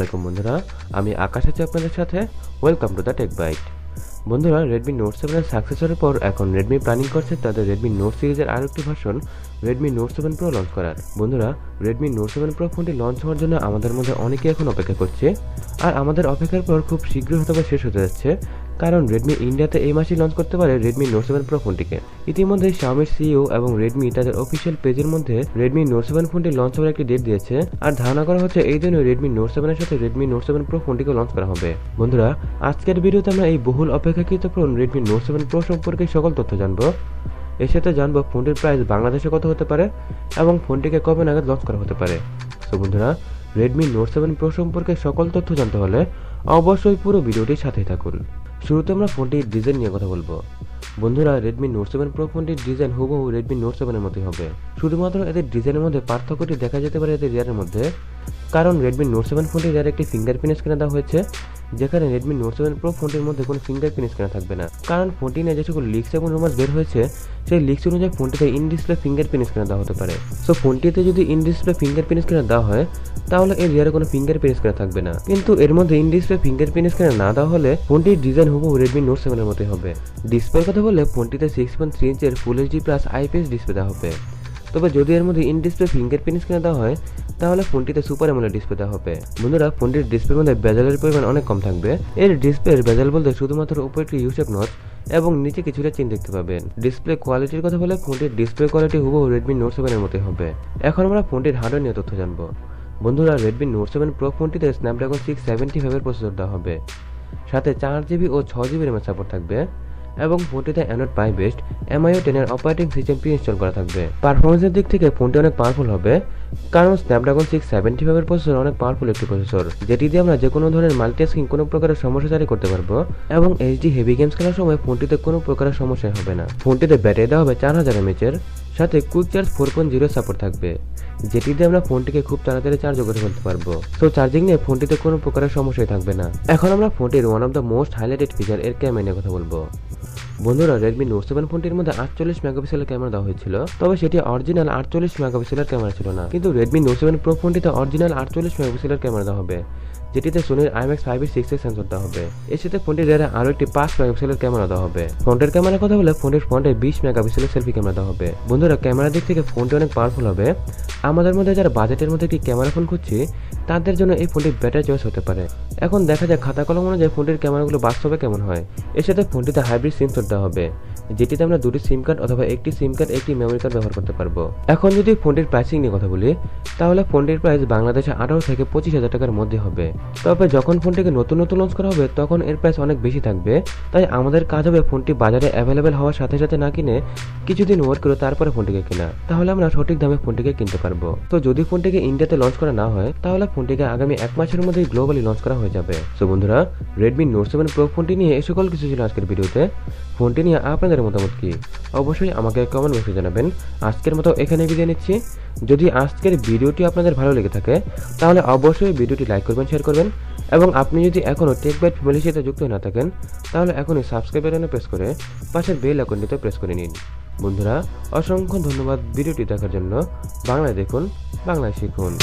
আলাইকুম বন্ধুরা, আমি আকাশ আছি আপনাদের সাথে। Welcome to the Tech Bite. বন্ধুরা, Redmi Note 7 এর সাকসেসরের পর এখন Redmi প্ল্যানিং করছে তাদের Redmi Note সিরিজের আরেকটি version Redmi Note 7 Pro launch করার। বন্ধুরা, Redmi Note 7 Pro ফোনটি লঞ্চ হওয়ার জন্য আমাদের মধ্যে অনেকেই এখন অপেক্ষা করছে, আর আমাদের অপেক্ষার পর খুব শীঘ্রই হয়তো শেষ হতে যাচ্ছে, কারণ Redmi ইন্ডিয়াতে এই মাসেই লঞ্চ করতে পারে Redmi Note 7 Pro ফোনটিকে। ইতিমধ্যে Xiaomiর সিইও এবং Redmi তাদের অফিসিয়াল পেজের মধ্যে Redmi Note 7 ফোনটি লঞ্চ হওয়ার একটি ডেট দিয়েছে, আর ধারণা করা হচ্ছে এই দিনই Redmi Note 7 এর সাথে Redmi Note 7 Pro ফোনটিকে লঞ্চ করা হবে। বন্ধুরা, আজকের ভিডিওতে আমরা এই বহুল অপেক্ষাকৃত ফোন Redmi Note 7 Pro সম্পর্কে সকল তথ্য জানবো। এর সাথে জানবো ফোনটির প্রাইস বাংলাদেশে কত হতে পারে এবং ফোনটিকে কবে নাগাদ লঞ্চ করা হতে পারে। তো বন্ধুরা, Redmi Note 7 Pro সম্পর্কে সকল তথ্য জানতে হলে অবশ্যই পুরো ভিডিওটির সাথেই থাকুন। শুরুতে আমরা ফোনটির ডিজাইন নিয়ে কথা বলবো। বন্ধুরা, Redmi Note 7 Pro ফোনটির ডিজাইন হুবহু Redmi Note 7 এর মতোই হবে। শুধুমাত্র এদের ডিজাইনের মধ্যে পার্থক্যটি দেখা যেতে পারে এদের রিয়ারের মধ্যে, কারণ Redmi Note 7 ফোনটির রিয়ারে একটি ফিঙ্গারপ্রিন্ট স্ক্যানার দেওয়া হয়েছে, যেখানে Redmi Note 7 Pro ফোনটির মধ্যে কোনো ফিঙ্গারপ্রিন্ট স্ক্যানার থাকবে না। কারণ ফোনটি নিয়ে যে সকল লিক্স এবং রুমার্স বের হয়েছে, সেই লিক্স অনুযায়ী ফোনটিতে ইন ডিসপ্লে ফিঙ্গারপ্রিন্ট স্ক্যানার দেওয়া হতে পারে। সো ফোনটিতে যদি ইন ডিসপ্লে ফিঙ্গারপ্রিন্ট স্ক্যানার দেওয়া হয়, তাহলে এর রিয়ারে কোনো ফিঙ্গারপ্রিন্ট স্ক্যানার থাকবে না। কিন্তু এর মধ্যে ইন ডিসপ্লে ফিঙ্গারপ্রিন্ট স্ক্যানার না দেওয়া হলে ফোনটির ডিজাইন হুবহু Redmi Note 7 এর মতোই হবে। ডিসপ্লের কথা বললে ফোনটিতে 6.3 ইঞ্চের full HD plus IPS display দেওয়া হবে। তবে যদি এর মধ্যে ইন ডিসপ্লে ফিঙ্গারপ্রিন্ট স্ক্যানার দেওয়া হয়, তাহলে ফোনটিতে সুপার অ্যামোলেড ডিসপ্লে দেওয়া হবে। বন্ধুরা, ফোনটির ডিসপ্লের মধ্যে বেজেলের পরিমাণ অনেক কম থাকবে। এর ডিসপ্লের বেজেল বলতে শুধুমাত্র উপরে একটি ইউ-শেপ নচ এবং নিচে কিছুটা চেন দেখতে পাবেন। ডিসপ্লে কোয়ালিটির কথা বলে ফোনটির ডিসপ্লে কোয়ালিটি হুবহু Redmi Note 7 এর মতোই হবে। এখন আমরা ফোনটির হার্ডওয়্যার নিয়ে তথ্য জানবো। বন্ধুরা, Redmi Note 7 Pro ফোনটিতে স্ন্যাপড্রাগন 675 এর প্রসেসর দেওয়া হবে, সাথে 4GB ও 6GB র্যামের সাপোর্ট থাকবে, এবং ফোনটিতে অ্যান্ড্রয়েড পাই বেসড MIUI 10 এর অপারেটিং সিস্টেম ইনস্টল করা থাকবে। পারফরমেন্সের দিক থেকে ফোনটি অনেক পাওয়ারফুল হবে, কারণ স্ন্যাপড্রাগন 675 এর প্রসেসর অনেক পাওয়ারফুল একটি প্রসেসর, যেটি দিয়ে আমরা যে কোনো ধরনের মাল্টিটাস্কিং কোনো প্রকারের সমস্যা জারি করতে পারবো, এবং এইচডি হেভি গেমস খেলার সময় ফোনটিতে কোনো প্রকারের সমস্যা হবে না। ফোনটিতে ব্যাটারি দেওয়া হবে 4000 mAh এর, সাথে কুইক চার্জ 4.0 সাপোর্ট থাকবে, যেটি দিয়ে আমরা ফোনটিকে খুব তাড়াতাড়ি চার্জ করে ফেলতে পারবো। সো চার্জিং নিয়ে ফোনটিতে কোনো প্রকারের সমস্যাই থাকবে না। এখন আমরা ফোনটির one of the most highlighted feature এর ক্যামেরা নিয়ে কথা বলবো। বন্ধুরা, Redmi Note 7 ফোনটির মধ্যে 48 মেগাপিক্সেলের ক্যামেরা দেওয়া হয়েছিল, তবে সেটি অরিজিনাল 48 মেগাপিক্সেলের ক্যামেরা ছিল না। কিন্তু Redmi Note 7 Pro ফোনটিতে অরিজিনাল 48 মেগাপিক্সেলের ক্যামেরা দেওয়া হবে, যেটিতে সোনির IMX 5.6 এর সেন্সর দেওয়া হবে। এর সাথে ফোনটির রিয়ারে আরও একটি 5 মেগাপিক্সেলের ক্যামেরা দেওয়া হবে। ফ্রন্টের ক্যামেরার কথা বলে ফোনটির ফ্রন্টে 20 মেগাপিক্সেলের সেলফি ক্যামেরা দেওয়া হবে। বন্ধুরা, ক্যামেরার দিক থেকে ফোনটি অনেক পাওয়ারফুল হবে। আমাদের মধ্যে যারা বাজেটের মধ্যে একটি ক্যামেরা ফোন খুঁজছি, তাদের জন্য এই ফোনটি বেটার চয়েস হতে পারে। এখন দেখা যায় খাতা কলম অনুযায়ী ফোনটির ক্যামেরাগুলো বাস্তবে কেমন হয়। এর সাথে ফোনটিতে হাইব্রিড সিম স্লট দেওয়া হবে, যেটিতে আমরা দুটি সিম কার্ড অথবা একটি সিম কার্ড একটি মেমোরি কার্ড ব্যবহার করতে পারবো। এখন যদি ফোনটির প্রাইসিং নিয়ে কথা বলি, তাহলে ফোনটির প্রাইস বাংলাদেশে 18 থেকে 25,000 টাকার মধ্যে হবে। তবে যখন ফোনটিকে নতুন লঞ্চ করা হবে, তখন এর প্রাইস অনেক বেশি থাকবে। তাই আমাদের কাজ হবে ফোনটি বাজারে অ্যাভেলেবেল হওয়ার সাথে সাথে না কিনে কিছুদিন ওয়েট করে তারপরে ফোনটিকে কেনা, তাহলে আমরা সঠিক দামে ফোনটিকে কিনতে পারবো। তো যদি ফোনটিকে ইন্ডিয়াতে লঞ্চ করা না হয়, তাহলে ফোনটিকে আগামী 1 মাসের মধ্যেই গ্লোবালি লঞ্চ করা হয়ে যাবে। তো বন্ধুরা, Redmi Note 7 Pro ফোনটি নিয়ে এই সকল কিছু ছিল আজকের ভিডিওতে। ফোনটি নিয়ে আপনাদের মতামত কি অবশ্যই আমাকে কমেন্ট বক্সে জানাবেন। আজকের মতো এখানে বিদায় নিচ্ছি। যদি আজকের ভিডিওটি আপনাদের ভালো লেগে থাকে, তাহলে অবশ্যই ভিডিওটি লাইক করবেন, শেয়ার করবেন, এবং আপনি যদি এখনও টেক বাইট ফ্যামিলির সাথে যুক্ত না থাকেন, তাহলে এখনই সাবস্ক্রাইব বাটনে প্রেস করে পাশের বেল আইকনটিতে প্রেস করে নিন। বন্ধুরা, অসংখ্য ধন্যবাদ ভিডিওটি দেখার জন্য। বাংলায় দেখুন, বাংলায় শিখুন।